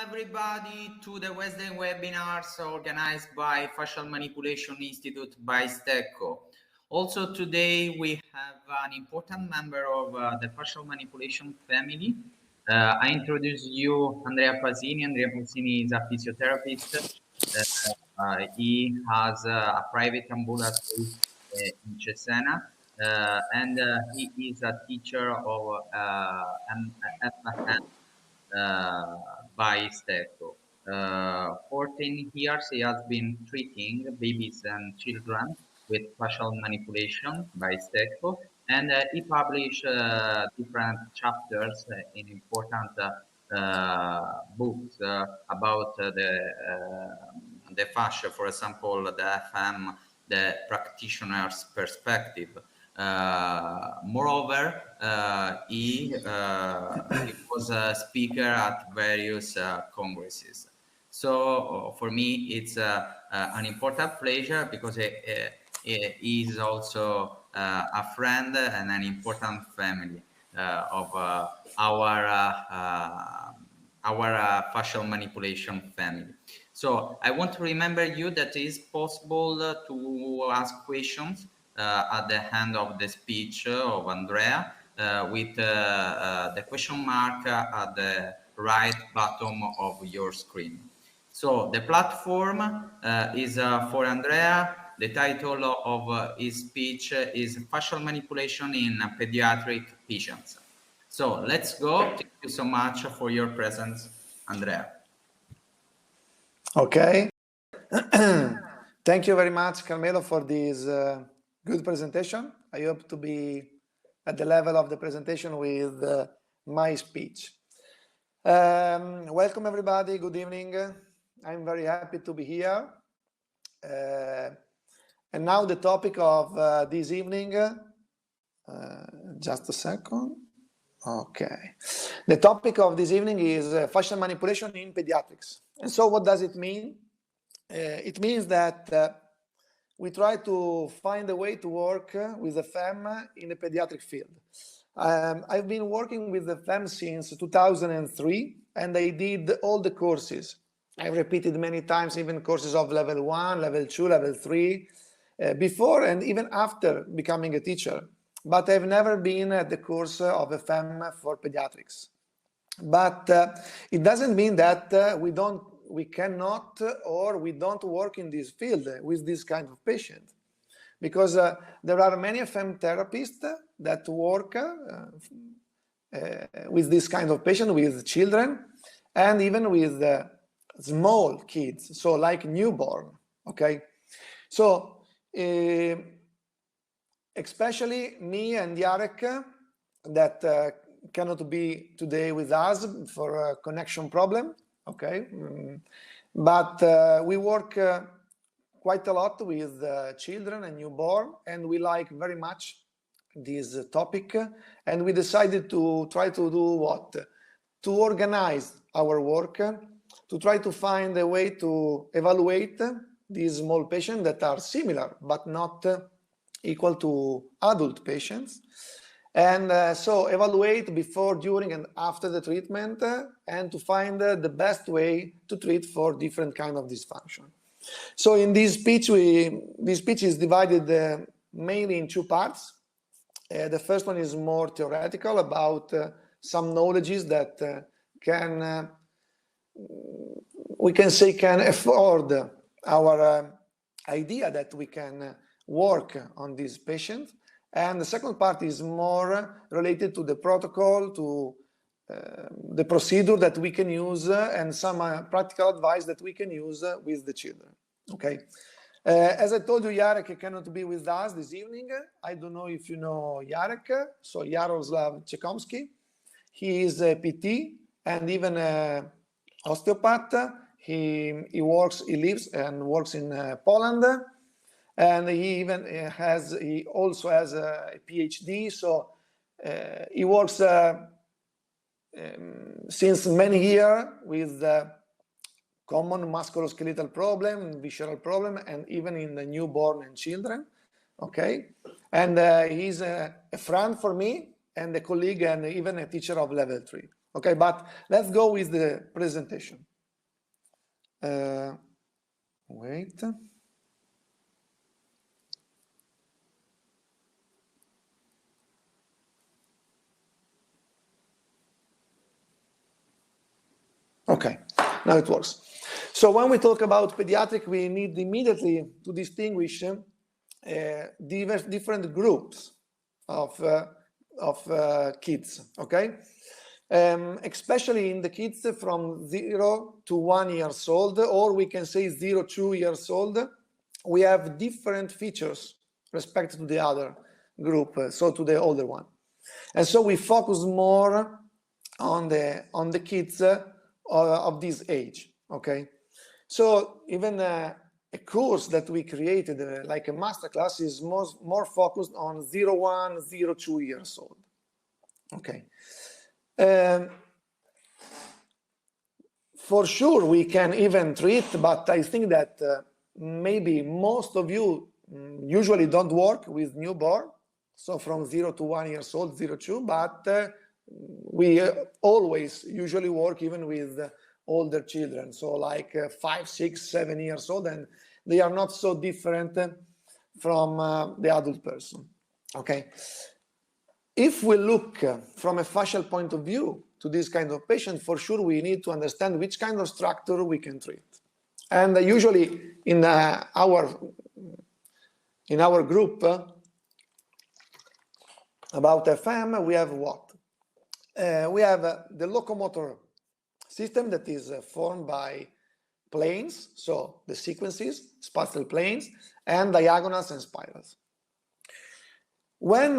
everybody to the Wednesday webinars organized by Fascial Manipulation Institute by Stecco. Also today we have an important member of the Fascial Manipulation family. I introduce you Andrea Pasini. Andrea Pasini is a physiotherapist. He has a private ambulatory in Cesena, and he is a teacher of by Stecco. 14 years he has been treating babies and children with fascial manipulation by Stecco, and he published different chapters in important books about the fascia, for example, the FM, the practitioner's perspective. Moreover, he was a speaker at various congresses. So for me, it's an important pleasure because he is also a friend and an important family of our fascial manipulation family. So I want to remember you that it is possible to ask questions at the end of the speech of Andrea with the question mark at the right bottom of your screen. So the platform is for Andrea. The title of his speech is Fascial Manipulation in Pediatric Patients. So let's go. Thank you so much for your presence, Andrea. Okay. Thank you very much, Carmelo, for this good presentation. I hope to be at the level of the presentation with my speech. Welcome, everybody. Good evening. I'm very happy to be here. And now the topic of this evening, just a second. Okay. The topic of this evening is fascial manipulation in pediatrics. And so what does it mean? It means that we try to find a way to work with the FEM in the pediatric field. I've been working with the FEM since 2003, and I did all the courses. I repeated many times, even courses of level 1, level 2, level 3, before and even after becoming a teacher. But I've never been at the course of a FEM for pediatrics. But it doesn't mean that we cannot or we don't work in this field with this kind of patient, because there are many FM therapists that work with this kind of patient, with children, and even with small kids, so like newborn. Okay, so especially me and Jarek, that cannot be today with us for a connection problem. Okay, but we work quite a lot with children and newborn, and we like very much this topic, and we decided to try to do what? To organize our work, to try to find a way to evaluate these small patients that are similar but not equal to adult patients. And so evaluate before, during, and after the treatment, and to find the best way to treat for different kind of dysfunction. So in this speech, this speech is divided mainly in two parts. The first one is more theoretical, about some knowledges that we can say can afford our idea that we can work on this patient. And the second part is more related to the protocol, to the procedure that we can use, and some practical advice that we can use with the children. Okay. As I told you, Jarek cannot be with us this evening. I don't know if you know Jarek. So Jaroslav Czekomski. He is a PT and even an osteopath. He lives and works in Poland. And he also has a PhD, so he works since many years with common musculoskeletal problem, visceral problem, and even in the newborn and children. Okay, and he's a friend for me and a colleague and even a teacher of level 3. Okay, but let's go with the presentation. Wait. Okay, now it works. So when we talk about pediatric, we need immediately to distinguish different groups of kids, okay? Especially in the kids from 0 to 1 years old, or we can say 0 to 2 years old, we have different features respect to the other group, so to the older one. And so we focus more on the kids of this age, okay? So even a course that we created, like a masterclass, is more focused on 0-1, 0-2 years old, okay? For sure, we can even treat, but I think that maybe most of you usually don't work with newborn, so from 0 to 1 years old, 0-2, but we always usually work even with older children, so like 5, 6, 7 years old, and they are not so different from the adult person, okay? If we look from a fascial point of view to this kind of patient, for sure we need to understand which kind of structure we can treat. And usually in our group about FM, we have what? We have the locomotor system that is formed by planes, so the sequences, spatial planes, and diagonals and spirals. When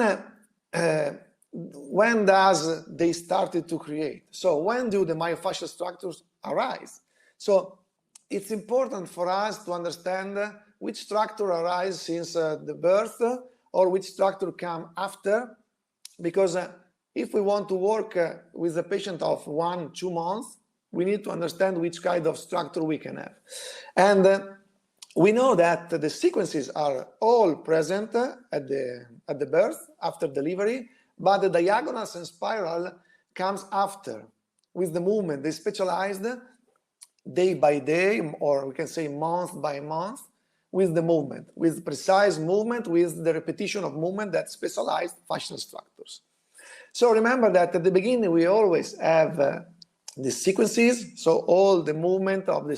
does they started to create? So when do the myofascial structures arise? So it's important for us to understand which structure arise since the birth or which structure come after, because if we want to work with a patient of 1-2 months, we need to understand which kind of structure we can have. And we know that the sequences are all present at the birth, after delivery, but the diagonals and spiral comes after, with the movement. They specialized day by day, or we can say month by month, with the movement, with precise movement, with the repetition of movement that specialized fascial structures. So remember that at the beginning we always have the sequences, so all the movement of the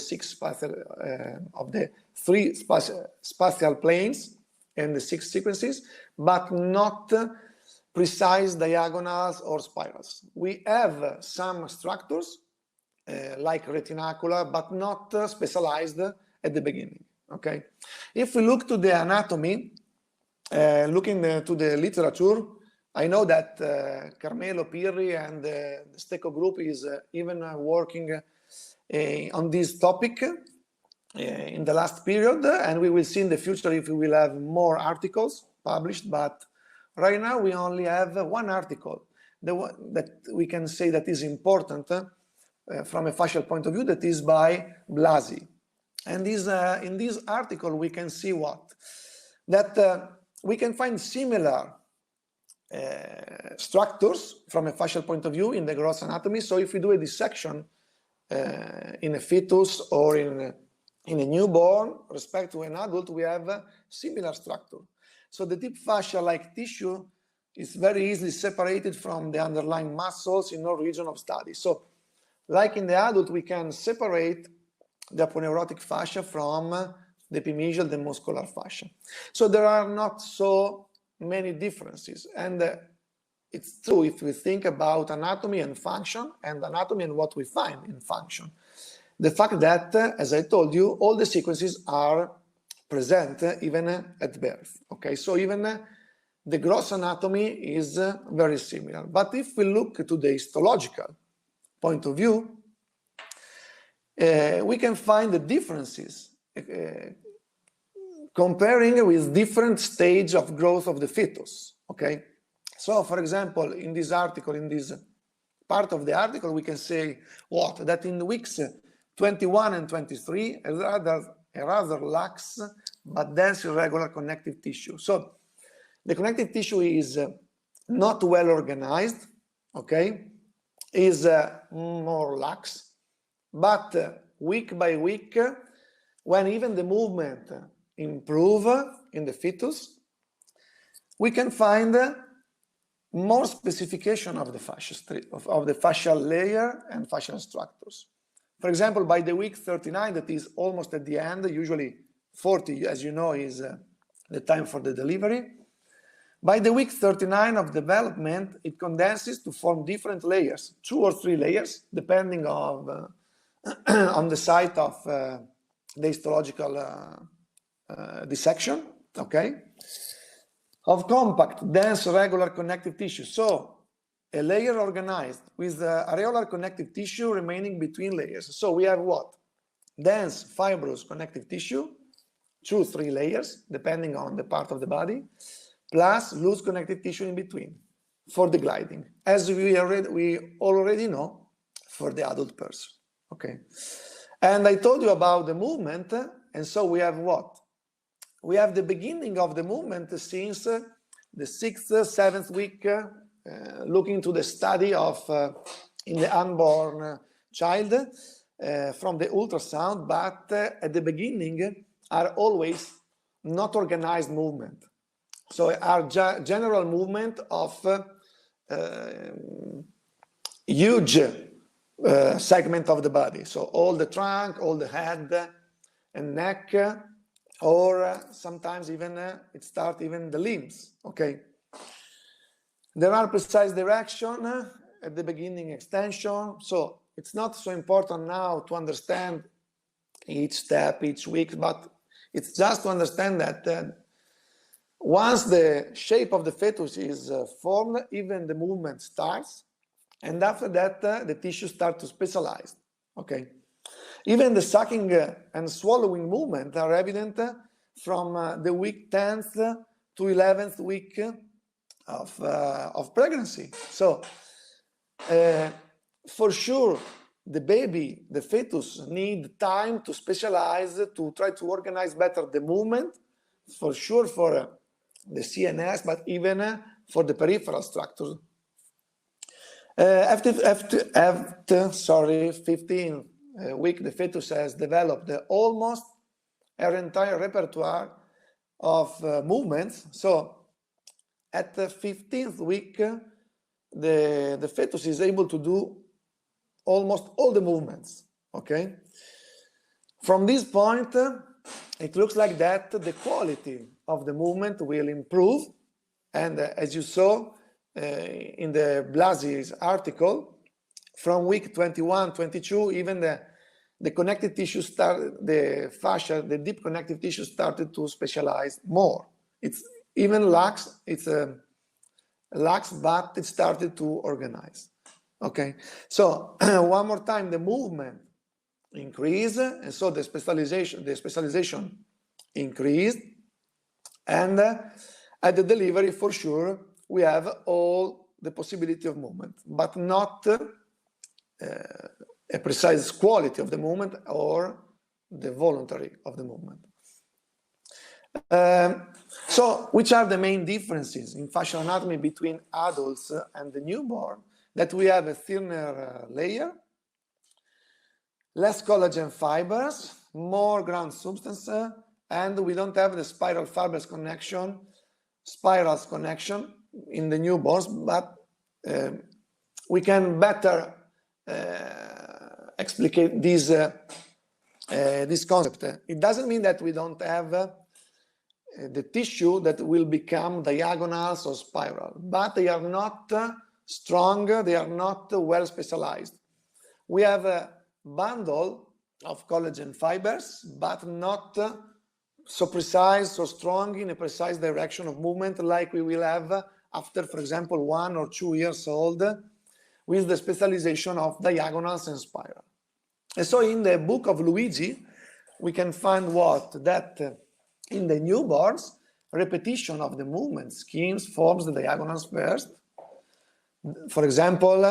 three spatial planes and the 6 sequences, but not precise diagonals or spirals. We have some structures like retinacular, but not specialized at the beginning, okay? If we look to the anatomy, looking to the literature, I know that Carmelo Pirri and the Stecco group is even working on this topic in the last period, and we will see in the future if we will have more articles published, but right now we only have one article, the one that we can say that is important from a fascial point of view, that is by Blasi. And in this article we can see what? That we can find similar structures from a fascial point of view in the gross anatomy. So if we do a dissection in a fetus or in a newborn respect to an adult, we have a similar structure. So the deep fascia-like tissue is very easily separated from the underlying muscles in no region of study. So like in the adult, we can separate the aponeurotic fascia from the epimysial, the muscular fascia. So there are not so many differences, and it's true if we think about anatomy and function, and anatomy and what we find in function. The fact that, as I told you, all the sequences are present even at birth, okay? So even the gross anatomy is very similar. But if we look to the histological point of view, we can find the differences comparing with different stage of growth of the fetus, okay? So, for example, in this article, in this part of the article, we can say what? That in weeks 21 and 23, a rather lax but dense irregular connective tissue. So, the connective tissue is not well organized, okay? Is more lax, but week by week, when even the movement improve in the fetus, we can find more specification of the fascial layer and fascial structures. For example, by the week 39, that is almost at the end, usually 40, as you know, is the time for the delivery. By the week 39 of development, it condenses to form different layers, 2 or 3 layers, depending on the site of the histological dissection, okay? Of compact, dense, regular connective tissue. So a layer organized with areolar connective tissue remaining between layers. So we have what? Dense, fibrous connective tissue, 2, 3 layers, depending on the part of the body, plus loose connective tissue in between for the gliding, as we already know for the adult person. Okay. And I told you about the movement, and so we have what? We have the beginning of the movement since the 6th, 7th week, looking to the study of in the unborn child from the ultrasound, but at the beginning are always not organized movement. So are general movement of huge segment of the body. So all the trunk, all the head and neck, or sometimes even it starts even the limbs, okay? There are precise direction at the beginning, extension. So it's not so important now to understand each step, each week, but it's just to understand that once the shape of the fetus is formed, even the movement starts, and after that the tissue starts to specialize, okay? Even the sucking and swallowing movement are evident from the week 10th to 11th week of pregnancy. So for sure, the baby, the fetus, need time to specialize, to try to organize better the movement, for sure for the CNS, but even for the peripheral structures. After 15th week, the fetus has developed almost her entire repertoire of movements. So at the 15th week, the fetus is able to do almost all the movements, okay? From this point, it looks like that the quality of the movement will improve. And as you saw in the Blasi's article, from week 21, 22, even the connective tissue the fascia, the deep connective tissue started to specialize more. It's even lax, lax, but it started to organize. Okay, so one more time, the movement increased, and so the specialization increased, and at the delivery, for sure, we have all the possibility of movement, but not a precise quality of the movement or the voluntary of the movement. So which are the main differences in fascial anatomy between adults and the newborn? That we have a thinner layer, less collagen fibers, more ground substance, and we don't have the spiral fibers connection, spirals connection in the newborns, but we can better explicate this concept. It doesn't mean that we don't have the tissue that will become diagonals or spiral, but they are not strong, they are not well specialized. We have a bundle of collagen fibers, but not so precise, so strong in a precise direction of movement like we will have after, for example, 1 or 2 years old, with the specialization of diagonals and spiral. And so in the book of Luigi, we can find what? That in the newborns, repetition of the movement schemes forms the diagonals first. For example,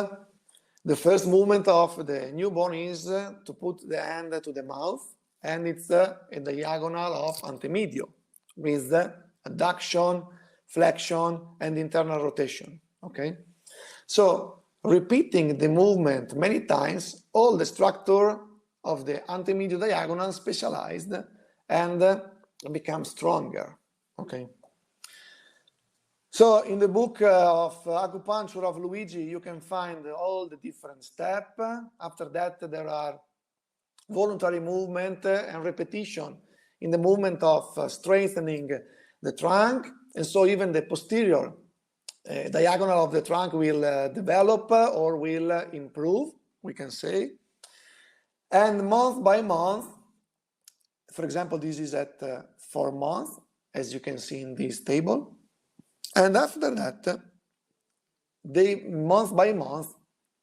the first movement of the newborn is to put the hand to the mouth, and it's a diagonal of antemedio with adduction, flexion, and internal rotation. Okay, so repeating the movement many times, all the structure of the antemedial diagonal specialized and become stronger. Okay. So in the book of acupuncture of Luigi, you can find all the different steps. After that, there are voluntary movement and repetition in the movement of strengthening the trunk. And so even the posterior diagonal of the trunk will develop or will improve, we can say. And month by month, for example, this is at 4 months, as you can see in this table. And after that, month by month,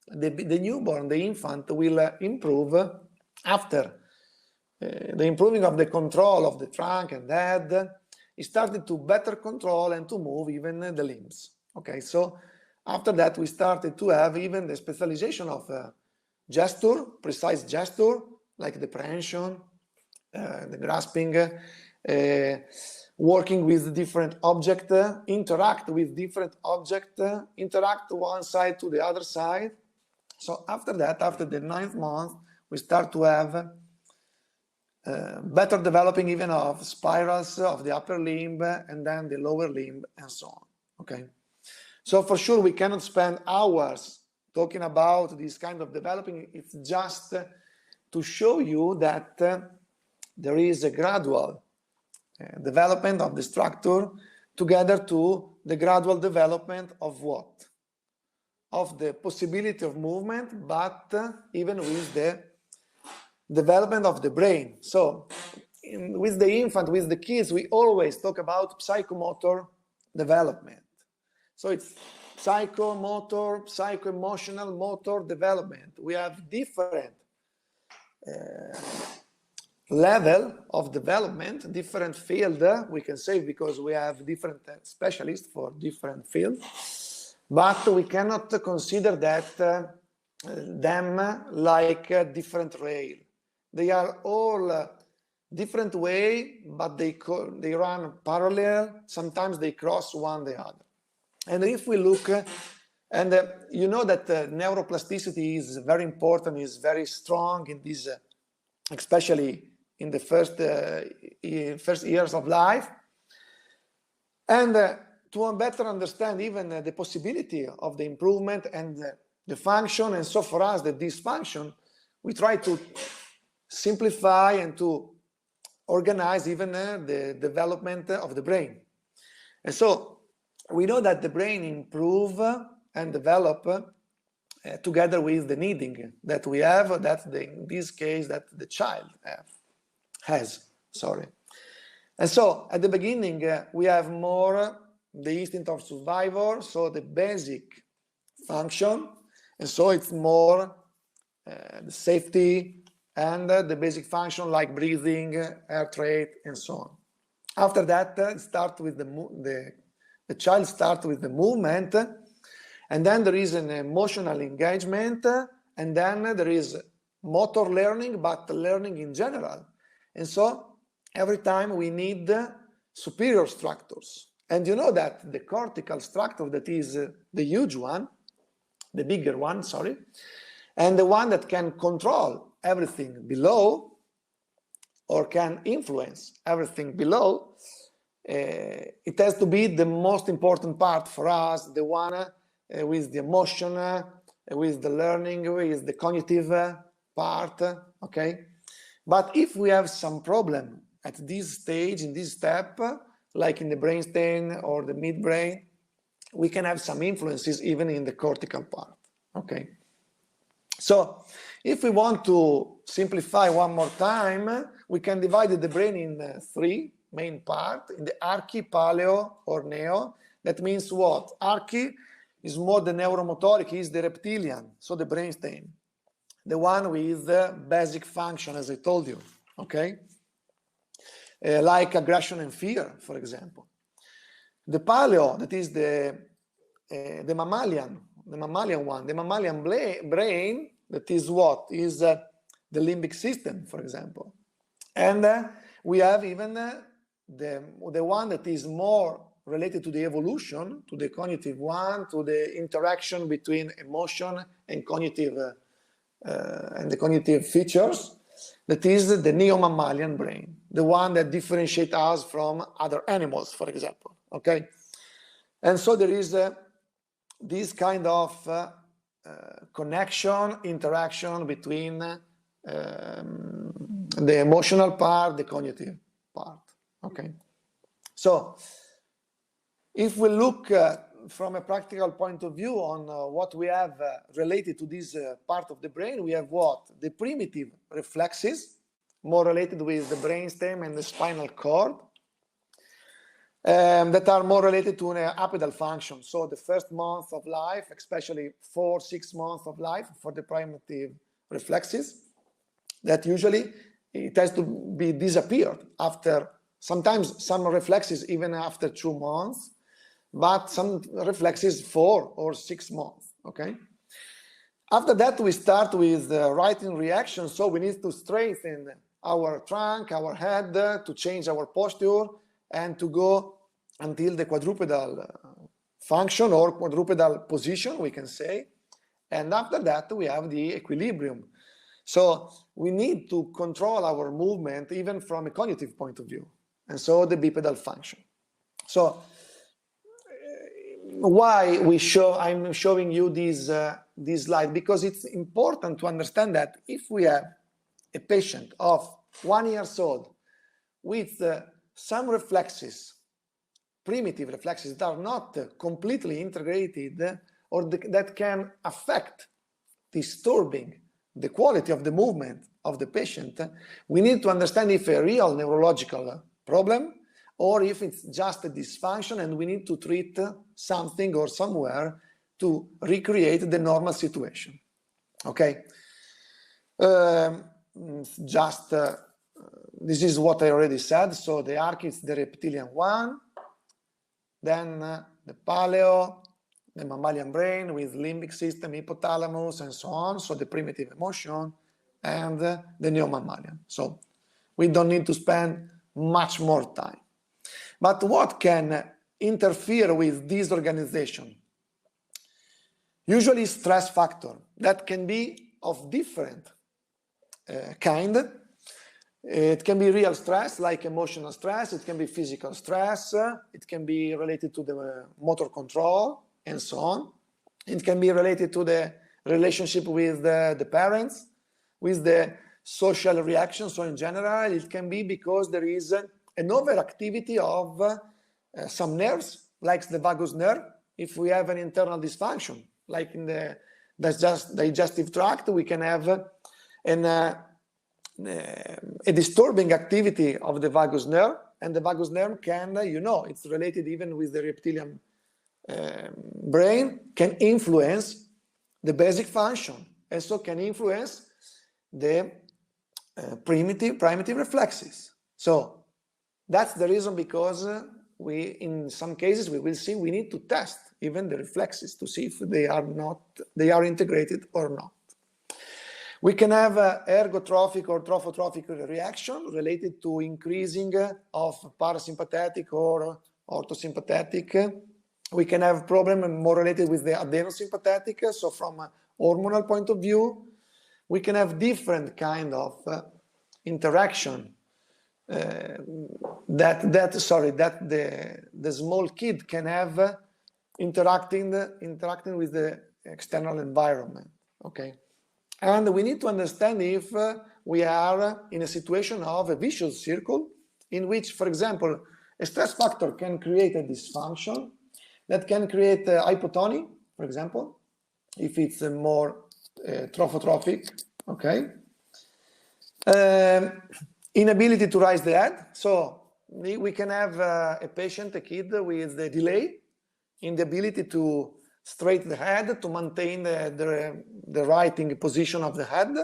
the newborn, the infant, will improve after the improving of the control of the trunk and head. He started to better control and to move even the limbs. Okay, so after that, we started to have even the specialization of gesture, precise gesture, like the prehension, the grasping, working with different objects, interact with different objects, interact one side to the other side. So after that, after the 9th month, we start to have better developing even of spirals of the upper limb and then the lower limb and so on. Okay, so for sure we cannot spend hours talking about this kind of developing. It's just to show you that there is a gradual development of the structure together to the gradual development of what? Of the possibility of movement, but even with the development of the brain. So with the infant, with the kids, we always talk about psychomotor development. So it's psychomotor, psycho-emotional motor development. We have different level of development, different field, we can say, because we have different specialists for different fields, but we cannot consider that them like a different rail. They are all different way, but they run parallel. Sometimes they cross one the other. And if we look, and you know that neuroplasticity is very important, is very strong in this, especially in the first years of life. And to better understand even the possibility of the improvement and the function, and so for us the dysfunction, we try to simplify and to organize even the development of the brain. And so we know that the brain improve and develop together with the needing that we have, that in this case that the child has. And so at the beginning we have more the instinct of survival, so the basic function, and so it's more the safety and the basic function like breathing, heart rate, and so on. After that, start with the child starts with the movement, and then there is an emotional engagement, and then there is motor learning, but learning in general. And so every time we need superior structures. And you know that the cortical structure, that is the huge one, the bigger one, sorry, and the one that can control everything below or can influence everything below, it has to be the most important part for us, the one with the emotion, with the learning, with the cognitive part, okay? But if we have some problem at this stage, in this step, like in the brainstem or the midbrain, we can have some influences even in the cortical part, okay? So if we want to simplify one more time, we can divide the brain in 3 main parts, in the archi, paleo, or neo. That means what? Archi is more the neuromotoric, is the reptilian, so the brainstem, the one with the basic function, as I told you, okay? Like aggression and fear, for example. The paleo, that is the mammalian one, the mammalian brain, that is what? Is the limbic system, for example. And we have even the one that is more related to the evolution, to the cognitive one, to the interaction between emotion and cognitive and the cognitive features. that is the neo-mammalian brain, the one that differentiates us from other animals, for example, okay? And so there is this kind of connection, interaction between the emotional part, the cognitive part, okay? So if we look from a practical point of view on what we have related to this part of the brain, we have what? The primitive reflexes, more related with the brainstem and the spinal cord, that are more related to an apedal function. So the first month of life, especially 4-6 months of life for the primitive reflexes, that usually it has to be disappeared after, sometimes some reflexes even after 2 months, but some reflexes 4 or 6 months, okay? After that, we start with the writing reaction. So we need to strengthen our trunk, our head, to change our posture, and to go until the quadrupedal function or quadrupedal position, we can say. And after that, we have the equilibrium. So we need to control our movement even from a cognitive point of view. And so the bipedal function. So why I'm showing you this slide? Because it's important to understand that if we have a patient of 1 year old with some reflexes, primitive reflexes that are not completely integrated, or that can affect disturbing the quality of the movement of the patient, we need to understand if a real neurological problem or if it's just a dysfunction and we need to treat something or somewhere to recreate the normal situation. Okay? This is what I already said. So the arc is the reptilian one, then the paleo, the mammalian brain with limbic system, hypothalamus, and so on. So the primitive emotion and the neo-mammalian. So we don't need to spend much more time. But what can interfere with this organization? Usually stress factor that can be of different kind. It can be real stress, like emotional stress. It can be physical stress. It can be related to the motor control and so on. It can be related to the relationship with the parents, with the social reaction. So in general, it can be because there is an overactivity of some nerves, like the vagus nerve. If we have an internal dysfunction, like in the digestive tract, we can have a disturbing activity of the vagus nerve, and the vagus nerve can, it's related even with the reptilian brain, can influence the basic function, and so can influence the primitive reflexes. So that's the reason, because in some cases we will see we need to test even the reflexes to see if they are integrated or not. We can have ergotrophic or trophotropic reaction related to increasing of parasympathetic or orthosympathetic. We can have problem more related with the adenosympathetic. So from a hormonal point of view, we can have different kind of interaction that the small kid can have interacting with the external environment. Okay. And we need to understand if we are in a situation of a vicious circle in which, for example, a stress factor can create a dysfunction that can create hypotony, for example, if it's a more trophotropic, okay? Inability to raise the head. So we can have a patient, a kid with a delay in the ability to straighten the head, to maintain the writing position of the head.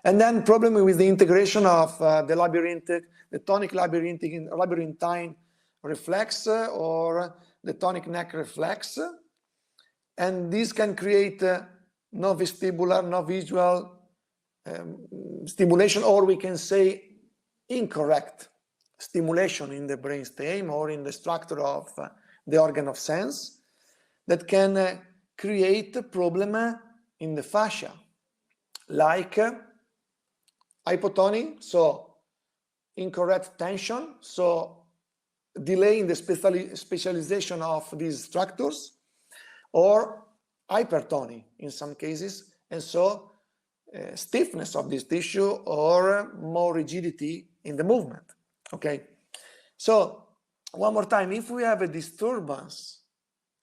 And then problem with the integration of the tonic labyrinthine reflex or the tonic neck reflex. And this can create no vestibular, no visual stimulation, or we can say incorrect stimulation in the brainstem or in the structure of the organ of sense, that can create a problem in the fascia, like hypotony, so incorrect tension, so delay in the specialization of these structures, or hypertony in some cases, and so stiffness of this tissue or more rigidity in the movement. Okay, so one more time, if we have a disturbance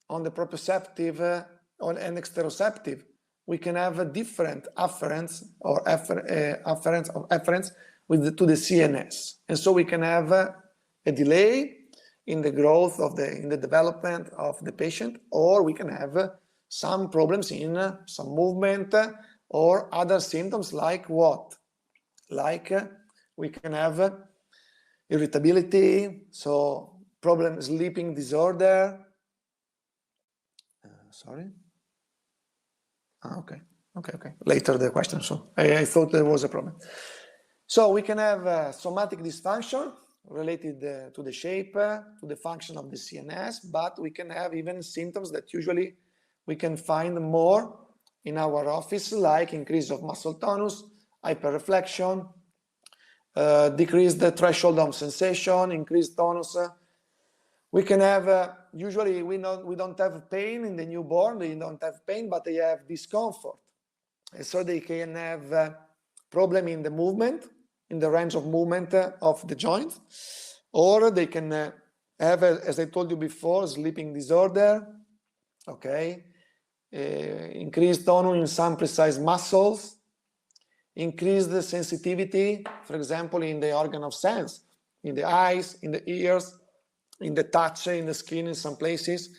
on the proprioceptive and exteroceptive, we can have a different afference or afference to the CNS, and so we can have a delay in the growth of in the development of the patient, or we can have some problems in some movement or other symptoms like what? Like we can have irritability, so problem sleeping disorder. Sorry. Okay. Later the question. So I thought there was a problem. So we can have somatic dysfunction related to the shape, to the function of the CNS, but we can have even symptoms that usually we can find more in our office, like increase of muscle tonus, hyperreflection, decrease the threshold of sensation, increased tonus. We can have, usually we don't have pain in the newborn, they don't have pain, but they have discomfort. And so they can have problem in the movement, in the range of movement of the joint, or they can have, as I told you before, sleeping disorder, okay, increased tonus in some precise muscles, increased sensitivity, for example, in the organ of sense, in the eyes, in the ears, in the touch, in the skin, in some places.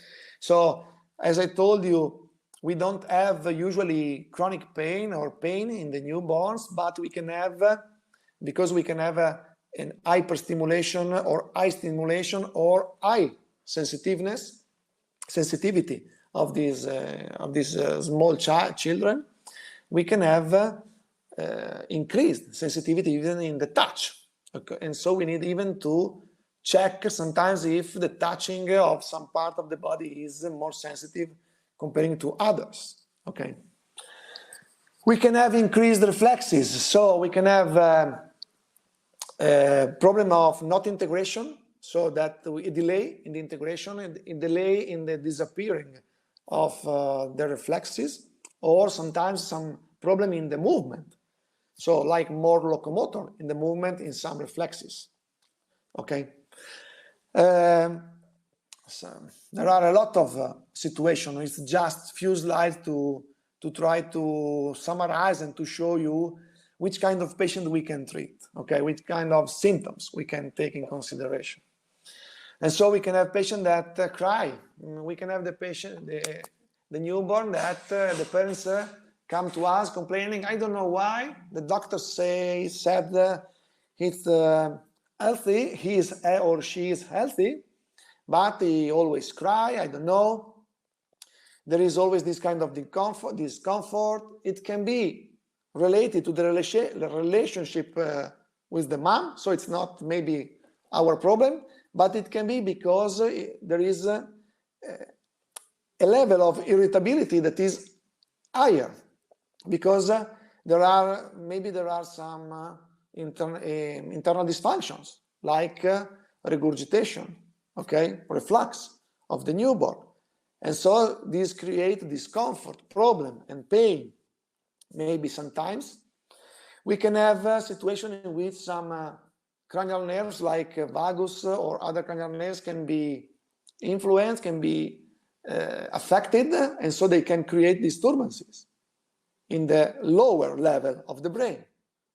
So, as I told you, we don't have usually chronic pain or pain in the newborns, but we can have, because we can have an hyperstimulation or high stimulation or high sensitivity of these small children, we can have increased sensitivity even in the touch. Okay? And so we need even to check sometimes if the touching of some part of the body is more sensitive comparing to others. Okay. We can have increased reflexes, so we can have a problem of not integration, so that a delay in the integration and a delay in the disappearing of the reflexes, or sometimes some problem in the movement, so like more locomotor in the movement in some reflexes. Okay. So there are a lot of situations. It's just few slides to try to summarize and to show you which kind of patient we can treat, okay, which kind of symptoms we can take in consideration. And so we can have patients that cry. We can have the patient, the newborn that the parents come to us complaining, I don't know why, the doctor said he's healthy, he is or she is healthy, but he always cry, I don't know. There is always this kind of discomfort. It can be related to the relationship with the mom, so it's not maybe our problem, but it can be because there is a level of irritability that is higher, because there are some internal dysfunctions like regurgitation, okay, reflux of the newborn, and so these create discomfort, problem, and pain. Maybe sometimes we can have a situation in which some cranial nerves like vagus or other cranial nerves can be influenced, can be affected, and so they can create disturbances in the lower level of the brain,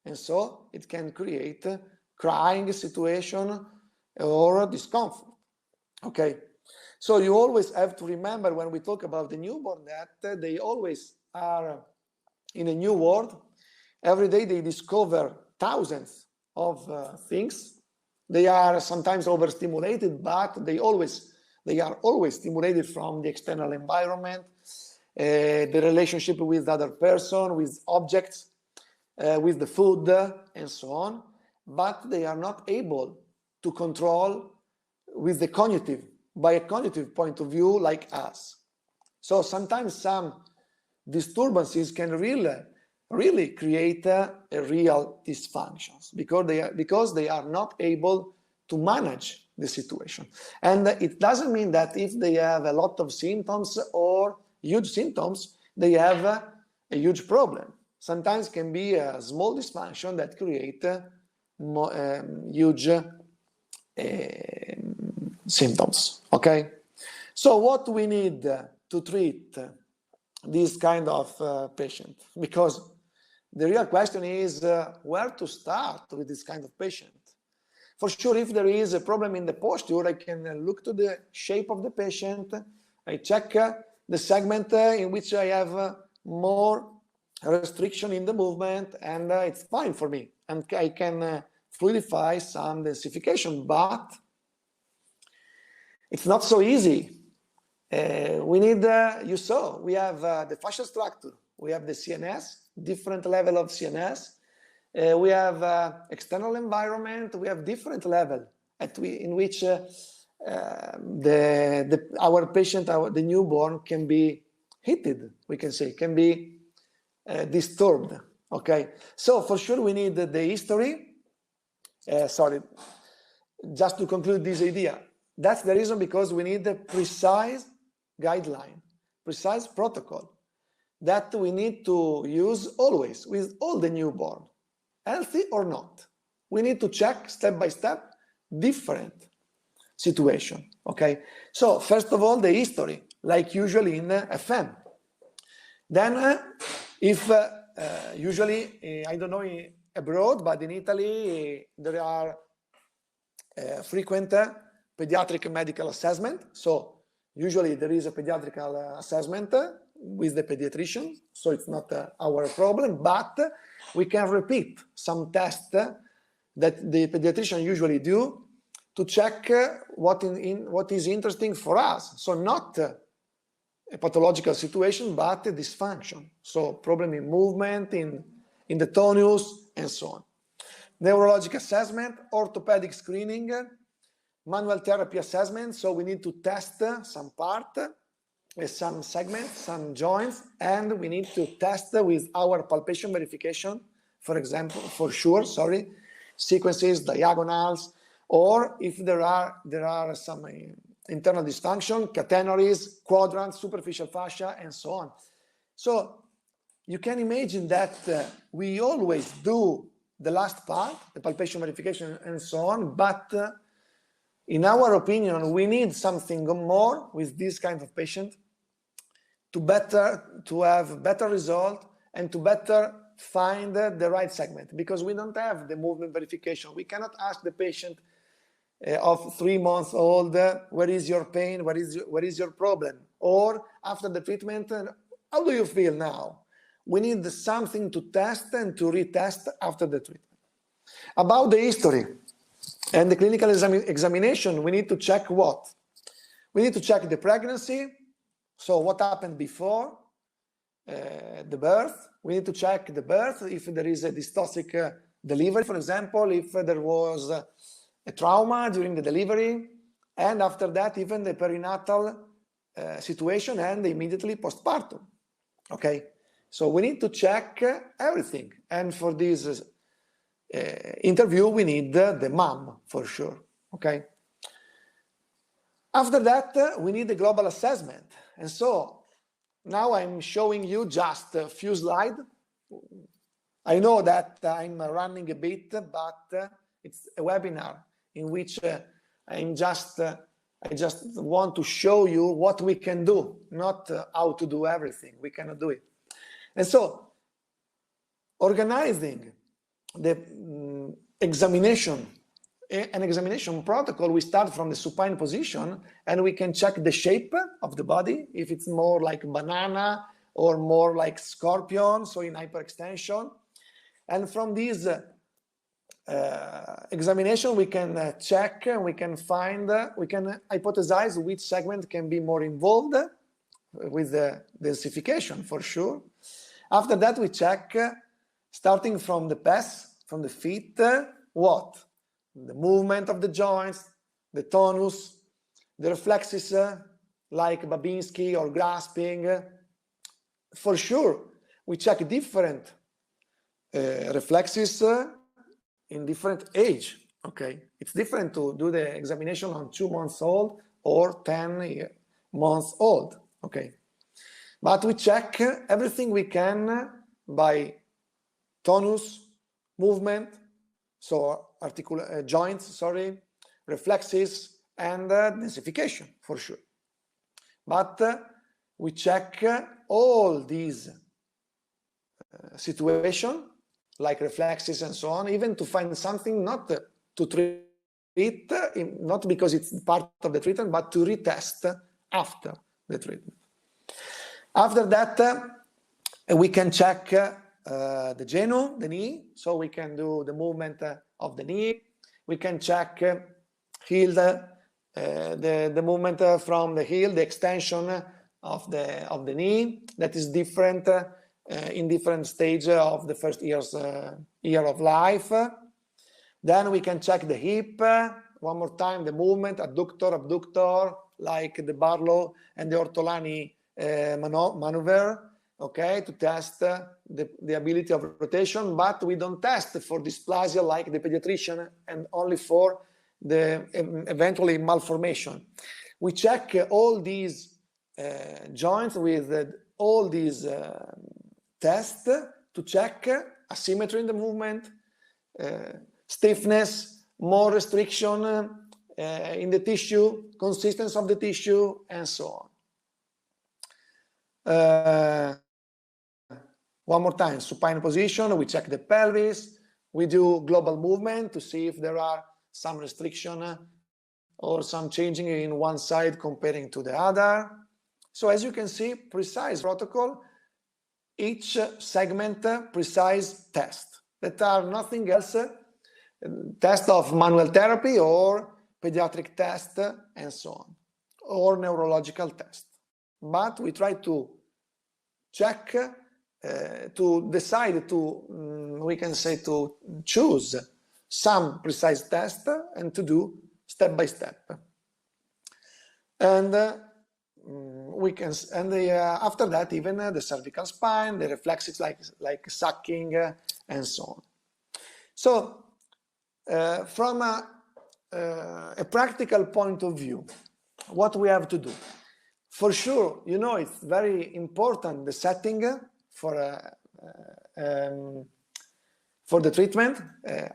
and so it can create crying situation or discomfort. Okay, so you always have to remember when we talk about the newborn that they always are in a new world. Every day they discover thousands of things. They are sometimes overstimulated, but they are always stimulated from the external environment, the relationship with other person, with objects, with the food, and so on. But they are not able to control with the cognitive, by a cognitive point of view like us. So sometimes some disturbances can really really create a real dysfunctions because they are not able to manage the situation. And it doesn't mean that if they have a lot of symptoms or huge symptoms, they have a huge problem. Sometimes can be a small dysfunction that create huge symptoms. Okay, so what we need to treat this kind of patient, because the real question is where to start with this kind of patient. For sure, if there is a problem in the posture, I can look to the shape of the patient. I check the segment in which I have more restriction in the movement, and it's fine for me. And I can fluidify some densification, but it's not so easy. We need, you saw, we have the fascial structure, we have the CNS, different level of CNS. We have external environment, we have different level in which our patient, the newborn, can be hit, we can say, can be disturbed. Okay, so for sure we need the history. Sorry, just to conclude this idea, that's the reason, because we need a precise guideline, precise protocol that we need to use always with all the newborn, healthy or not. We need to check step by step different situation. Okay, so first of all, the history, like usually in FM. Then if usually, I don't know abroad, but in Italy there are frequent pediatric medical assessment. So usually there is a pediatric assessment with the pediatrician, so it's not our problem, but we can repeat some tests that the pediatrician usually do to check what is interesting for us. So not a pathological situation, but a dysfunction. So problem in movement, in the tonus, and so on. Neurologic assessment, orthopedic screening, manual therapy assessment. So we need to test some part, some segments, some joints, and we need to test with our palpation verification, for example, for sure, sorry, sequences, diagonals, or if there are some internal dysfunction, catenaries, quadrants, superficial fascia, and so on. So you can imagine that we always do the last part, the palpation verification and so on, but in our opinion, we need something more with this kind of patient to have better result and to better find the right segment, because we don't have the movement verification. We cannot ask the patient of 3 months old, where is your pain, where is your problem, or after the treatment, how do you feel now? We need something to test and to retest after the treatment. About the history and the clinical examination, we need to check what? We need to check the pregnancy, so what happened before the birth. We need to check the birth, if there is a dystoxic delivery, for example, if there was a trauma during the delivery, and after that even the perinatal situation and immediately postpartum. Okay, so we need to check everything, and for this interview we need the mom for sure. Okay, after that we need the global assessment, and so now I'm showing you just a few slides. I know that I'm running a bit, but it's a webinar in which I just want to show you what we can do, not how to do everything. We cannot do it. And so organizing the examination, an examination protocol, we start from the supine position and we can check the shape of the body, if it's more like banana or more like scorpion, so in hyperextension. And from this examination, we can check and we can find, we can hypothesize which segment can be more involved with the densification for sure. After that, we check, starting from the pes, from the feet, what? The movement of the joints, the tonus, the reflexes like Babinski or grasping. For sure, we check different reflexes in different age. Okay, it's different to do the examination on 2 months old or 10 months old. Okay, but we check everything we can by tonus, movement, so joints, sorry, reflexes, and densification for sure. But we check all these situations, like reflexes and so on, even to find something not to treat, not because it's part of the treatment, but to retest after the treatment. After that, we can check the genu, the knee, so we can do the movement of the knee. We can check heel, the movement from the heel, the extension of the knee, that is different in different stages of the first year of life. Then we can check the hip, one more time, the movement, adductor, abductor, like the Barlow and the Ortolani maneuver, okay, to test the ability of rotation, but we don't test for dysplasia like the pediatrician and only for the eventually malformation. We check all these joints with all these tests to check asymmetry in the movement, stiffness, more restriction in the tissue, consistency of the tissue, and so on. One more time, supine position, we check the pelvis, we do global movement to see if there are some restriction or some changing in one side comparing to the other. So as you can see, precise protocol, each segment precise test that are nothing else, test of manual therapy or pediatric test and so on, or neurological test. But we try to check, to decide to, we can say, to choose some precise test and to do step by step. And we can, and after that, even the cervical spine, the reflexes like sucking and so on. So from a practical point of view, what we have to do? For sure, you know, it's very important, the setting for the treatment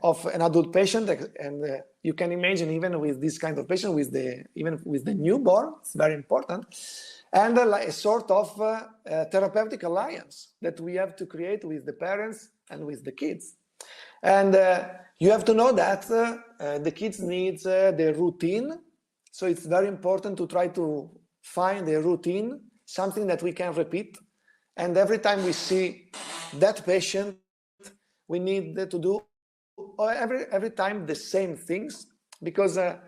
of an adult patient, and you can imagine even with this kind of patient, even with the newborn, it's very important, and a sort of therapeutic alliance that we have to create with the parents and with the kids. And you have to know that the kids need the routine, so it's very important to try to find a routine, something that we can repeat, and every time we see that patient, we need to do every time the same things, because a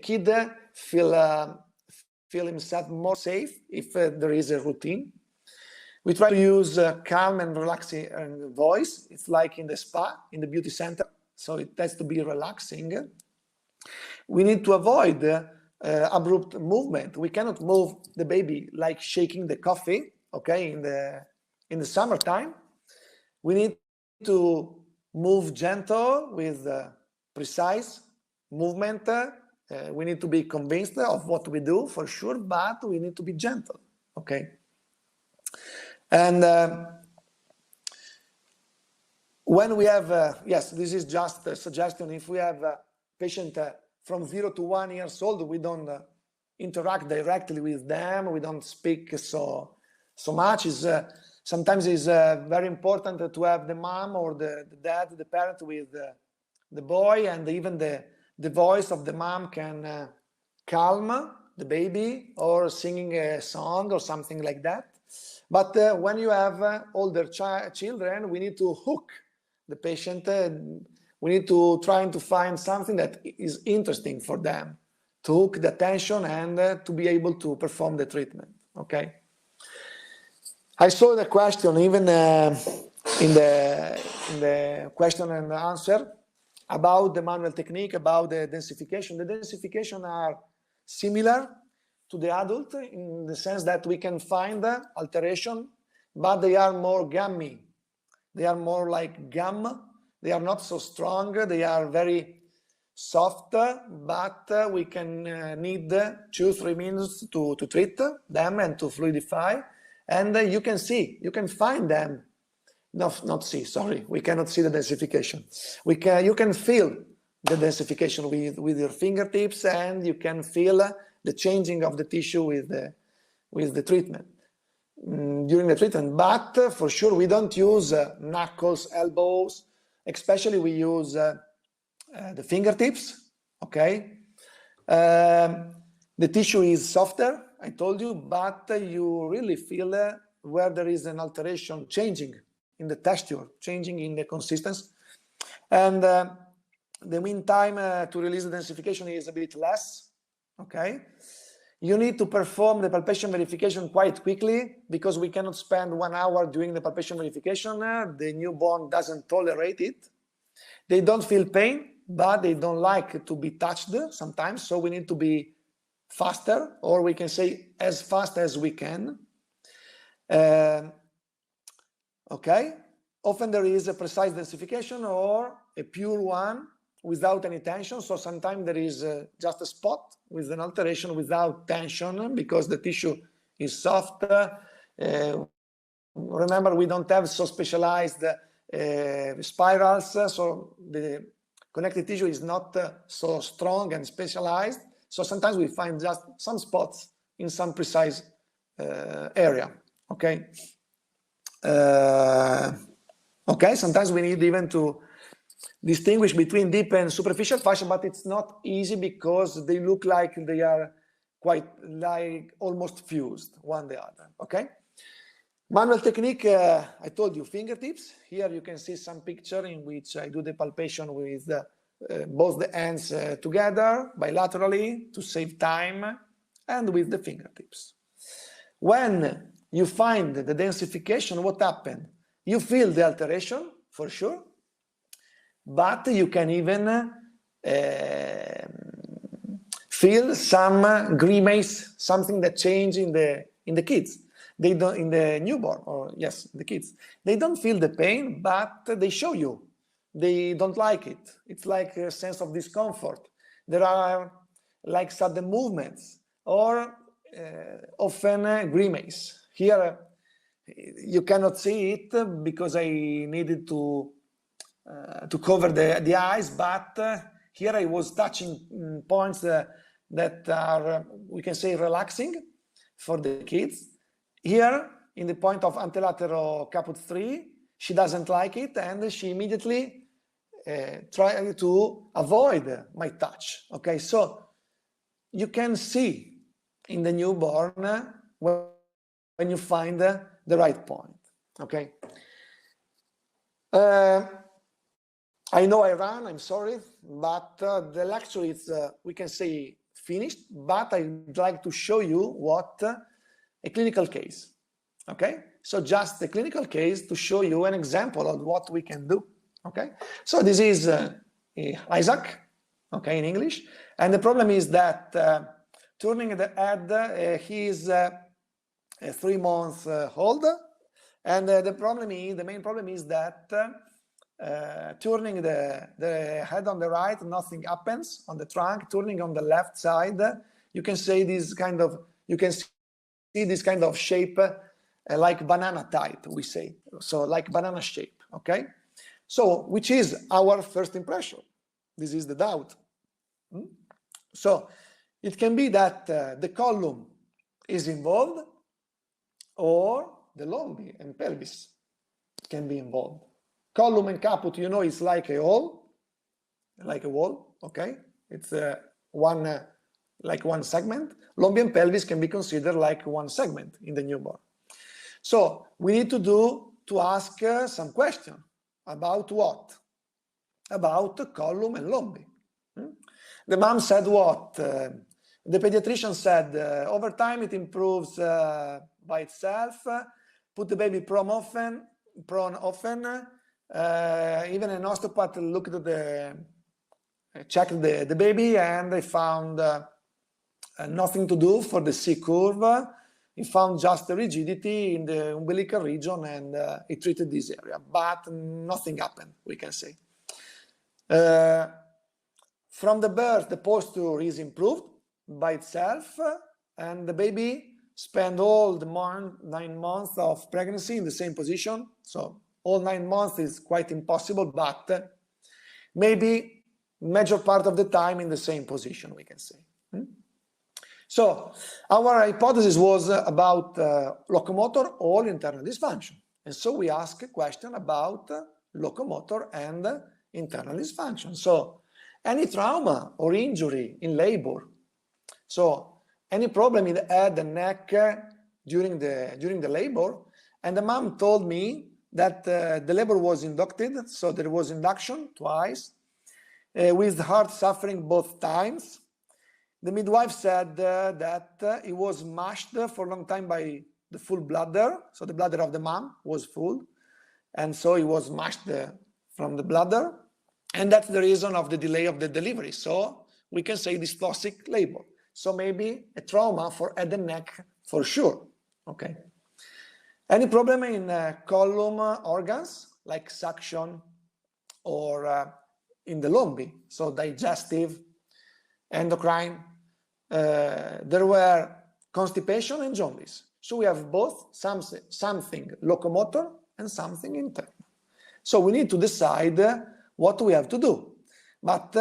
kid feel himself more safe if there is a routine. We try to use calm and relaxing voice. It's like in the spa, in the beauty center, so it has to be relaxing. We need to avoid abrupt movement. We cannot move the baby like shaking the coffee, okay, in the summertime. We need to move gentle with precise movement. We need to be convinced of what we do for sure, but we need to be gentle, okay? And when we have, yes, this is just a suggestion. If we have a patient from 0 to 1 year old, we don't interact directly with them. We don't speak so much. Sometimes it's very important to have the mom or the dad, the parent with the boy, and even the voice of the mom can calm the baby, or singing a song or something like that. But when you have older children, we need to hook the patient. We need to try to find something that is interesting for them, to hook the attention and to be able to perform the treatment, okay? I saw the question even in the question and answer about the manual technique, about the densification. The densification are similar to the adult in the sense that we can find alteration, but they are more gammy. They are more like gum. They are not so strong. They are very soft, but we can need 2-3 minutes to treat them and to fluidify. And you can see, you can find them. Not see, sorry, we cannot see the densification. You can feel the densification with your fingertips, and you can feel the changing of the tissue with the treatment during the treatment. But for sure, we don't use knuckles, elbows, especially we use the fingertips, okay? The tissue is softer, I told you, but you really feel where there is an alteration changing in the texture, changing in the consistency. And the mean time to release the densification is a bit less, okay? You need to perform the palpation verification quite quickly because we cannot spend 1 hour doing the palpation verification. The newborn doesn't tolerate it. They don't feel pain, but they don't like to be touched sometimes, so we need to be faster, or we can say as fast as we can. Okay, often there is a precise densification or a pure one without any tension. So sometimes there is just a spot with an alteration without tension because the tissue is soft. Remember, we don't have so specialized spirals, so the connective tissue is not so strong and specialized. So sometimes we find just some spots in some precise area, okay? Okay, sometimes we need even to distinguish between deep and superficial fascia, but it's not easy because they look like they are quite like almost fused one the other, okay? Manual technique, I told you, fingertips. Here you can see some picture in which I do the palpation with both the hands together, bilaterally, to save time, and with the fingertips. When you find the densification, what happened? You feel the alteration, for sure, but you can even feel some grimace, something that changed in the kids. They don't, in the newborn, or yes, the kids. They don't feel the pain, but they show you. They don't like it. It's like a sense of discomfort. There are like sudden movements or often grimace. Here, you cannot see it because I needed to cover the eyes, but here I was touching points that are, we can say, relaxing for the kids. Here, in the point of anterolateral caput 3, she doesn't like it, and she immediately tries to avoid my touch. Okay, so you can see in the newborn when you find the right point. Okay. I know I ran, I'm sorry, but the lecture is, we can say, finished, but I'd like to show you what a clinical case. Okay, so just a clinical case to show you an example of what we can do. Okay, so this is Isaac, okay, in English, and the problem is that turning the head, he is 3 months old, and the main problem is that turning the head on the right, nothing happens on the trunk. Turning on the left side, you can say this kind of, you can see this kind of shape, like banana type, we say. So like banana shape, okay? So, which is our first impression. This is the doubt. So, it can be that the column is involved, or the lombi and pelvis can be involved. Column and caput, you know, is like a hole, like a wall, okay? It's like one segment. Lombi and pelvis can be considered like one segment in the newborn. So we need to ask some question about what? About column and lombi. The mom said what? The pediatrician said, over time it improves by itself. Put the baby prone often. Even an osteopath looked at checked the baby, and they found nothing to do for the C curve. he found just the rigidity in the umbilical region, and he treated this area, but nothing happened, we can say. From the birth, the posture is improved by itself, and the baby spent all the 9 months of pregnancy in the same position. So all 9 months is quite impossible, but maybe major part of the time in the same position, we can say. So our hypothesis was about locomotor or internal dysfunction. And so we asked a question about locomotor and internal dysfunction. So any trauma or injury in labor, so any problem in the head and neck during the labor, and the mom told me that the labor was inducted, so there was induction twice, with heart suffering both times. The midwife said that it was mashed for a long time by the full bladder, so the bladder of the mom was full, and so it was mashed from the bladder, and that's the reason of the delay of the delivery. So we can say dystocic labor. So maybe a trauma for head and neck for sure. Okay. Any problem in column organs like suction or in the lumbi, so digestive, endocrine, there were constipation and jaundice. So we have both something locomotor and something internal. So we need to decide what we have to do. But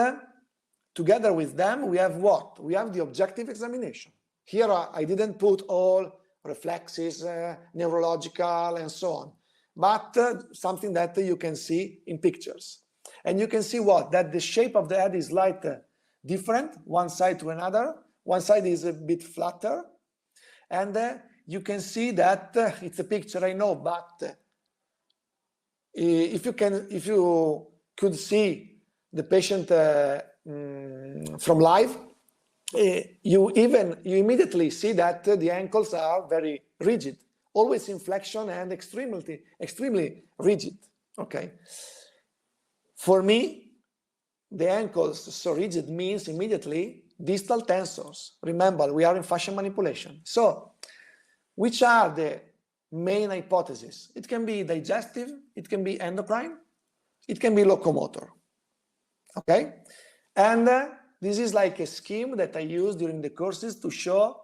together with them, we have what? We have the objective examination. Here I didn't put all reflexes, neurological, and so on, but something that you can see in pictures. And you can see what? That the shape of the head is slightly different, one side to another. One side is a bit flatter. And you can see that it's a picture, I know, but if you could see the patient from live, you immediately see that the ankles are very rigid, always in flexion and extremely rigid. Okay. For me, the ankles so rigid means immediately distal tensors. Remember, we are in fascial manipulation. So, which are the main hypotheses? It can be digestive, it can be endocrine, it can be locomotor. Okay? And this is like a scheme that I use during the courses to show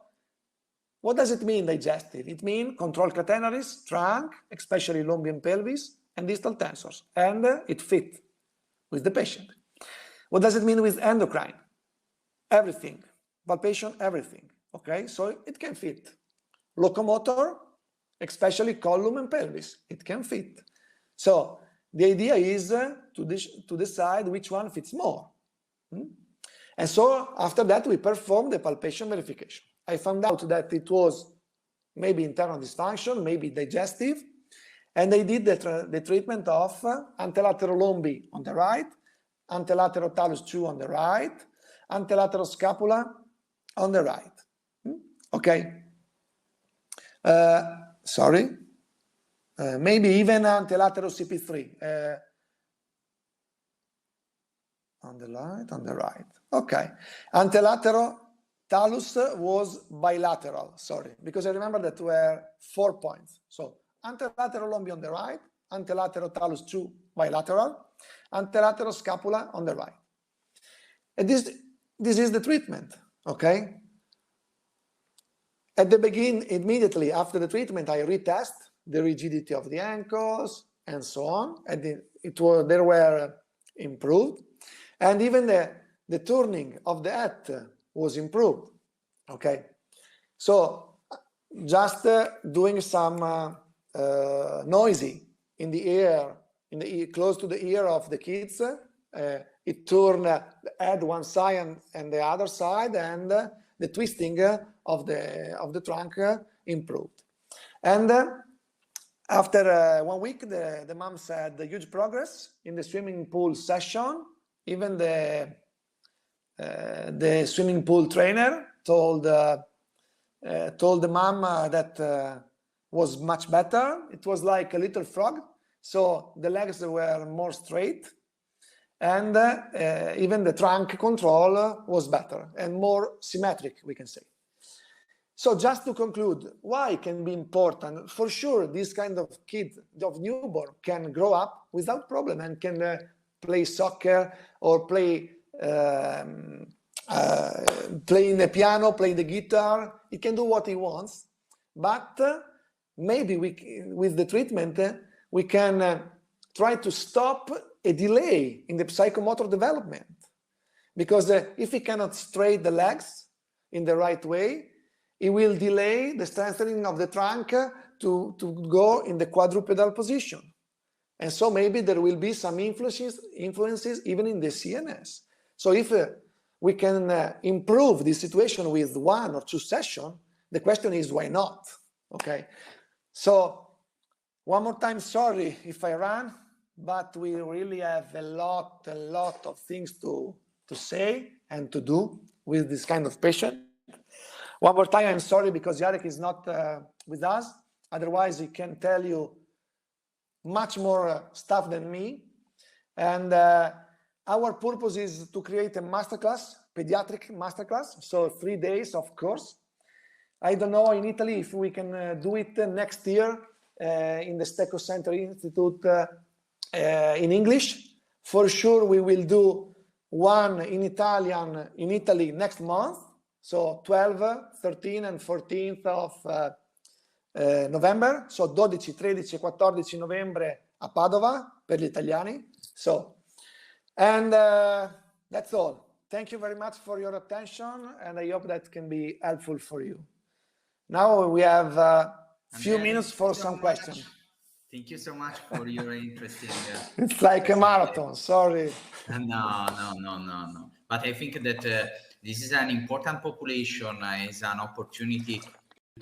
what does it mean digestive. It means control catenaries, trunk, especially lumbar and pelvis, and distal tensors. And it fit with the patient. What does it mean with endocrine? Everything, palpation, everything. Okay, so it can fit. Locomotor, especially column and pelvis, it can fit. So the idea is to decide which one fits more. And so after that, we performed the palpation verification. I found out that it was maybe internal dysfunction, maybe digestive, and I did the treatment of anterolateral lumbi on the right, anterolateral talus 2 on the right, anterolateral scapula on the right. Okay. Sorry. Maybe even anterolateral CP3. On the right. Okay. Anterolateral talus was bilateral, sorry, because I remember that were 4 points. So anterolateral lumbi on the right, anterolateral talus 2 bilateral, anterolateral scapula on the right. And this is the treatment, okay? At the beginning, immediately after the treatment, I retest the rigidity of the ankles and so on, and they were improved. And even the turning of the head was improved, okay? So just doing some noisy in the ear, close to the ear of the kids, it turned the head one side and the other side, and the twisting of the trunk improved. And after 1 week, the mom said the huge progress in the swimming pool session. Even the swimming pool trainer told the mom that was much better. It was like a little frog, so the legs were more straight, and even the trunk control was better and more symmetric, we can say. So just to conclude, why it can be important? For sure, this kind of kid, of newborn, can grow up without problem and can play soccer or play playing the piano, playing the guitar. He can do what he wants, but maybe with the treatment, we can try to stop a delay in the psychomotor development. Because if he cannot straighten the legs in the right way, it will delay the strengthening of the trunk to go in the quadrupedal position. And so maybe there will be some influences even in the CNS. So if we can improve this situation with 1 or 2 sessions, the question is why not? Okay. So one more time, sorry if I ran, but we really have a lot of things to say and to do with this kind of patient. One more time, I'm sorry because Jarek is not with us. Otherwise, he can tell you much more stuff than me. And our purpose is to create a masterclass, pediatric masterclass. So 3 days of course. I don't know in Italy if we can do it next year in the Stecco Center Institute in English. For sure, we will do one in Italian in Italy next month. So 12, 13 and 14th of November. So 12, 13 e 14 novembre a Padova per gli italiani. So, and that's all. Thank you very much for your attention, and I hope that can be helpful for you. Now we have a few minutes for some questions. Thank you so much for your interesting. It's like a marathon. Sorry. No. But I think that this is an important population. Is an opportunity to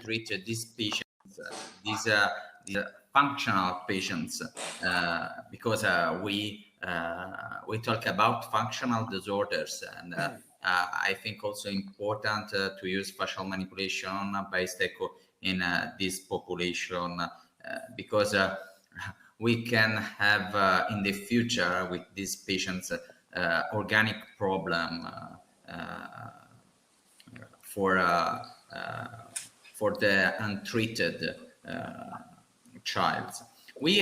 treat these patients, these functional patients, because we talk about functional disorders, and I think also important to use fascial manipulation by Stecco in this population, because we can have in the future with these patients organic problem for the untreated child. We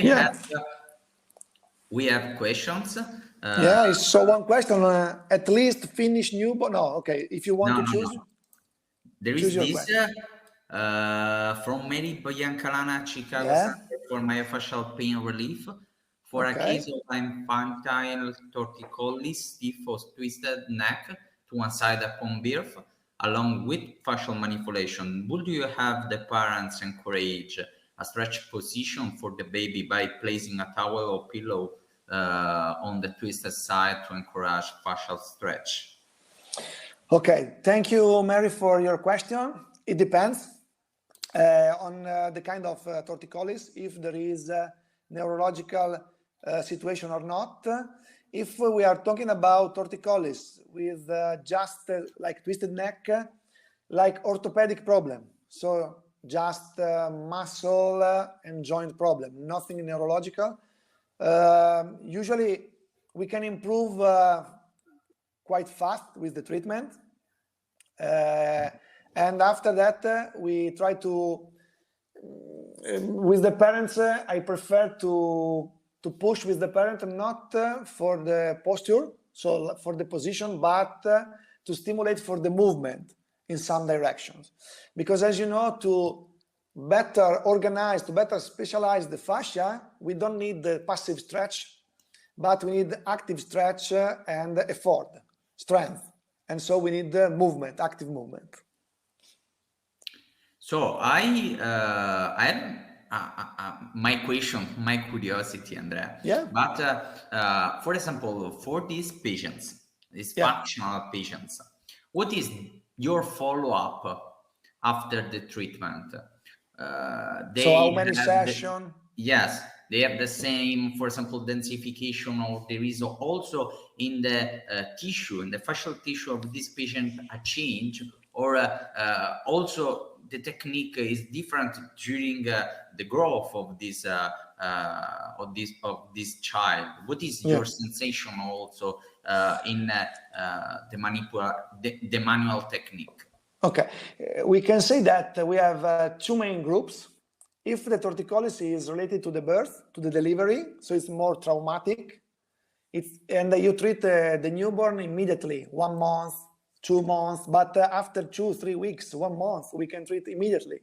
have questions. Yeah, I saw one question. At least finish newborn. No, okay. If you want to choose, there is this from Mary Biancalana, Chicago Center for Myofascial Pain Relief. For a case of infantile torticollis, stiff or twisted neck to one side upon birth, along with fascial manipulation, would you have the parents encourage a stretch position for the baby by placing a towel or pillow on the twisted side to encourage fascial stretch? Okay, thank you, Mary, for your question. It depends on the kind of torticollis, if there is a neurological situation or not. If we are talking about torticollis with just like twisted neck, like orthopedic problem, so just muscle and joint problem, nothing neurological, usually we can improve quite fast with the treatment. And after that, we try to, with the parents, I prefer to push with the parent, not for the posture, so for the position, but to stimulate for the movement in some directions. Because as you know, to better organize, to better specialize the fascia, we don't need the passive stretch, but we need active stretch and effort, strength. And so we need the movement, active movement. So my question, my curiosity, Andrea. Yeah. But for example, for these patients, these functional patients, what is your follow-up after the treatment? So how many sessions? Yes, they have the same, for example, densification, or there is also in the tissue, in the fascial tissue of this patient, a change, or also the technique is different during the growth of this child. What is your sensation also in the manual technique? Okay, we can say that we have two main groups. If the torticollis is related to the birth, to the delivery, so it's more traumatic, and you treat the newborn immediately, 1 month, 2 months, but after 2-3 weeks, 1 month, we can treat immediately.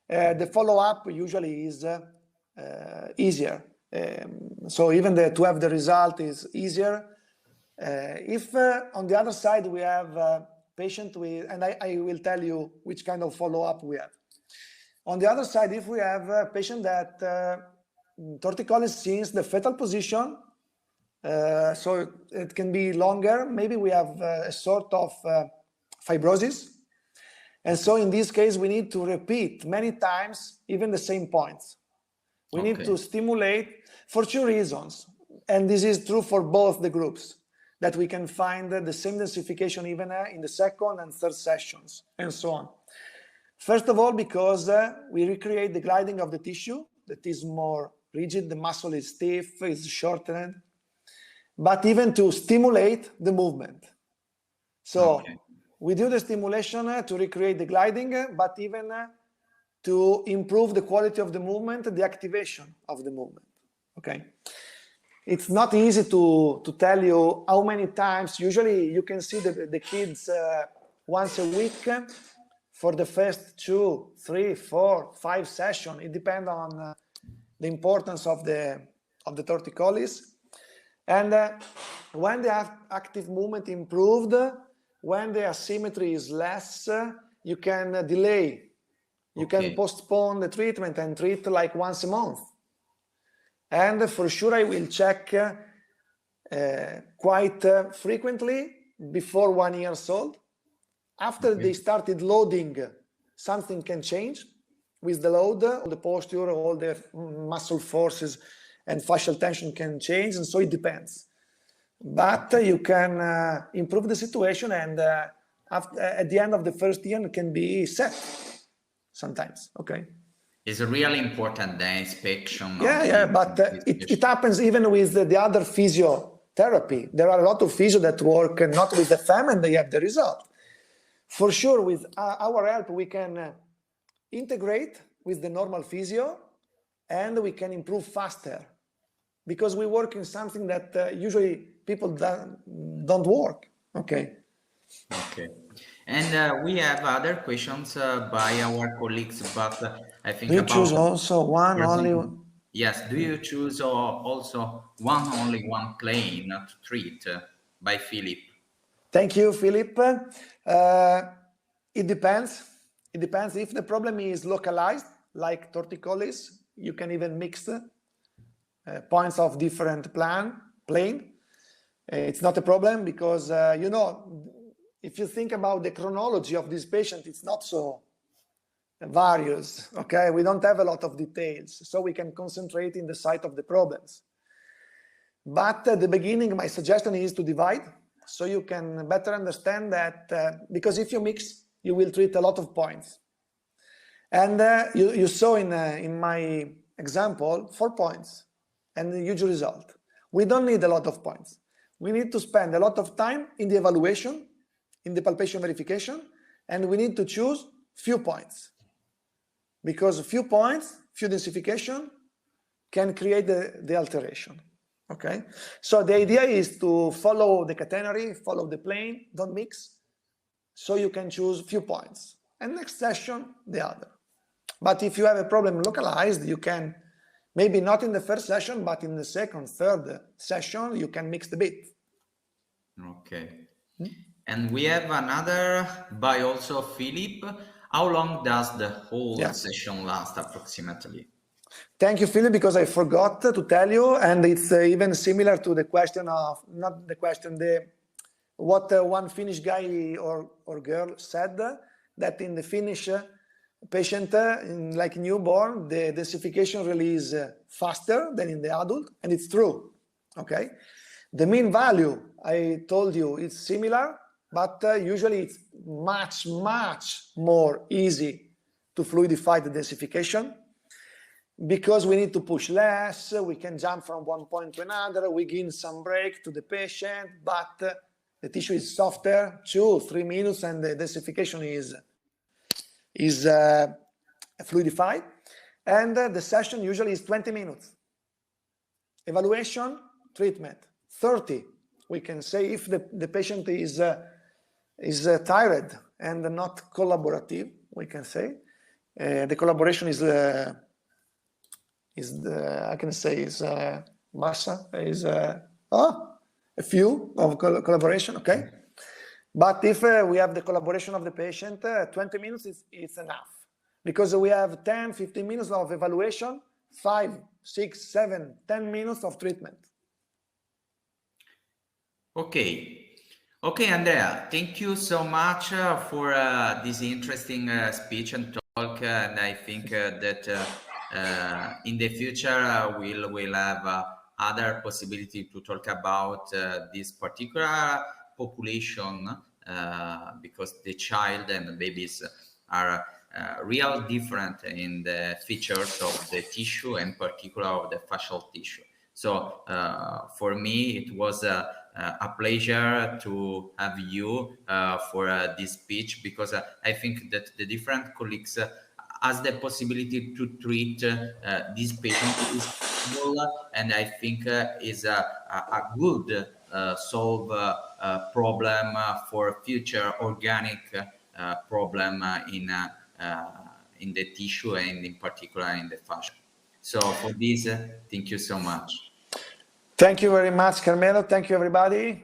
The follow-up usually is easier. So even to have the result is easier. If on the other side we have a patient with, and I will tell you which kind of follow-up we have. On the other side, if we have a patient that torticollis since the fetal position, so it can be longer, maybe we have a sort of fibrosis. And so in this case, we need to repeat many times, even the same points. We need to stimulate for 2 reasons. And this is true for both the groups, that we can find the same densification even in the second and third sessions, and so on. First of all, because we recreate the gliding of the tissue that is more rigid, the muscle is stiff, is shortened, but even to stimulate the movement. So we do the stimulation to recreate the gliding, but even to improve the quality of the movement, the activation of the movement. Okay. It's not easy to tell you how many times. Usually you can see the kids once a week for the first 2, 3, 4, 5 sessions. It depends on the importance of the torticollis. And when the active movement improved, when the asymmetry is less, you can delay. You can postpone the treatment and treat like once a month. And for sure, I will check quite frequently before 1 year old. After they started loading, something can change with the load, all the posture, all the muscle forces and fascial tension can change, and so it depends. But you can improve the situation, and at the end of the first year, it can be set sometimes, okay? It's really important, the inspection. Yeah, but it happens even with the other physiotherapy. There are a lot of physio that work not with the FEM and they have the result. For sure, with our help, we can integrate with the normal physio and we can improve faster because we work in something that usually people don't work. Okay. And we have other questions by our colleagues, but I think do you choose also one only one? Yes. Do you choose also only one plane to treat by Philip? Thank you, Philip. It depends. It depends. If the problem is localized, like torticollis, you can even mix points of different plane. It's not a problem because, you know, if you think about the chronology of this patient, it's not so various, okay? We don't have a lot of details, so we can concentrate in the site of the problems. But at the beginning, my suggestion is to divide, so you can better understand that, because if you mix, you will treat a lot of points. And you saw in my example, 4 points and the huge result. We don't need a lot of points. We need to spend a lot of time in the evaluation, in the palpation verification, and we need to choose few points. Because few points, few densification can create the alteration. Okay, so the idea is to follow the catenary, follow the plane, don't mix, so you can choose few points. And next session, the other. But if you have a problem localized, you can, maybe not in the first session, but in the second, third session, you can mix the bit. Okay. And we have another by also Philip. How long does the whole session last approximately? Thank you, Philip, because I forgot to tell you, and it's even similar to the question of, not the question, what one Finnish guy or girl said, that in the Finnish patient, like newborn, the densification release faster than in the adult, and it's true, okay? The mean value, I told you, it's similar, but usually it's much, much more easy to fluidify the densification because we need to push less, we can jump from one point to another, we give some break to the patient, but the tissue is softer, 2-3 minutes, and the densification is fluidified. And the session usually is 20 minutes. Evaluation, treatment, 30. We can say if the patient is tired and not collaborative, we can say the collaboration is I can say is massa is a few of collaboration, okay. But if we have the collaboration of the patient, 20 minutes is enough, because we have 10-15 minutes of evaluation, 5, 6, 7, 10 minutes of treatment. Okay, Andrea, thank you so much for this interesting speech and talk, and I think that in the future we'll have other possibility to talk about this particular population, because the child and the babies are real different in the features of the tissue, and particular of the fascial tissue. So for me, it was a pleasure to have you for this speech, because I think that the different colleagues has the possibility to treat these patients, and I think is a good solve problem for future organic problem in the tissue, and in particular in the fascia. So for this, thank you so much. Thank you very much, Carmelo. Thank you, everybody.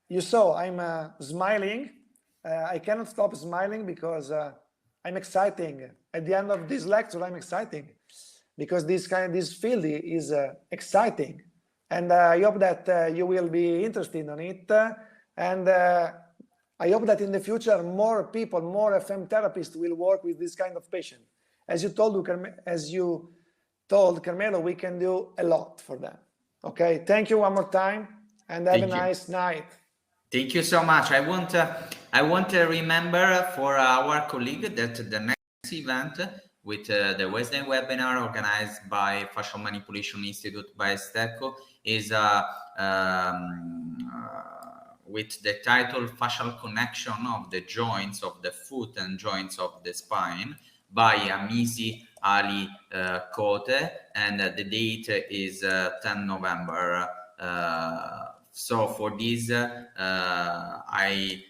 You saw I'm smiling. I cannot stop smiling because I'm exciting. At the end of this lecture, I'm exciting because this field is exciting, and I hope that you will be interested in it. And I hope that in the future, more people, more FM therapists will work with this kind of patient. As you told Carmelo, we can do a lot for them. Okay, thank you one more time, and have a nice night. Thank you so much. I want to remember for our colleague that the next event with the Wednesday webinar organized by Fascial Manipulation Institute by Stecco is with the title Fascial Connection of the Joints of the Foot and Joints of the Spine by Amizi Ali Kote, and the date is 10 November. So for this, I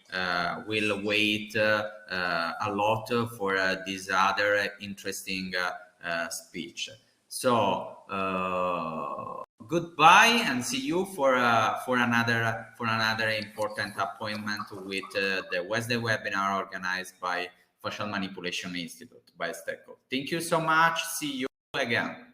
will wait a lot for this other interesting speech. So goodbye, and see you for another important appointment with the Wednesday webinar organized by Fascial Manipulation Institute by Stecco. Thank you so much. See you again.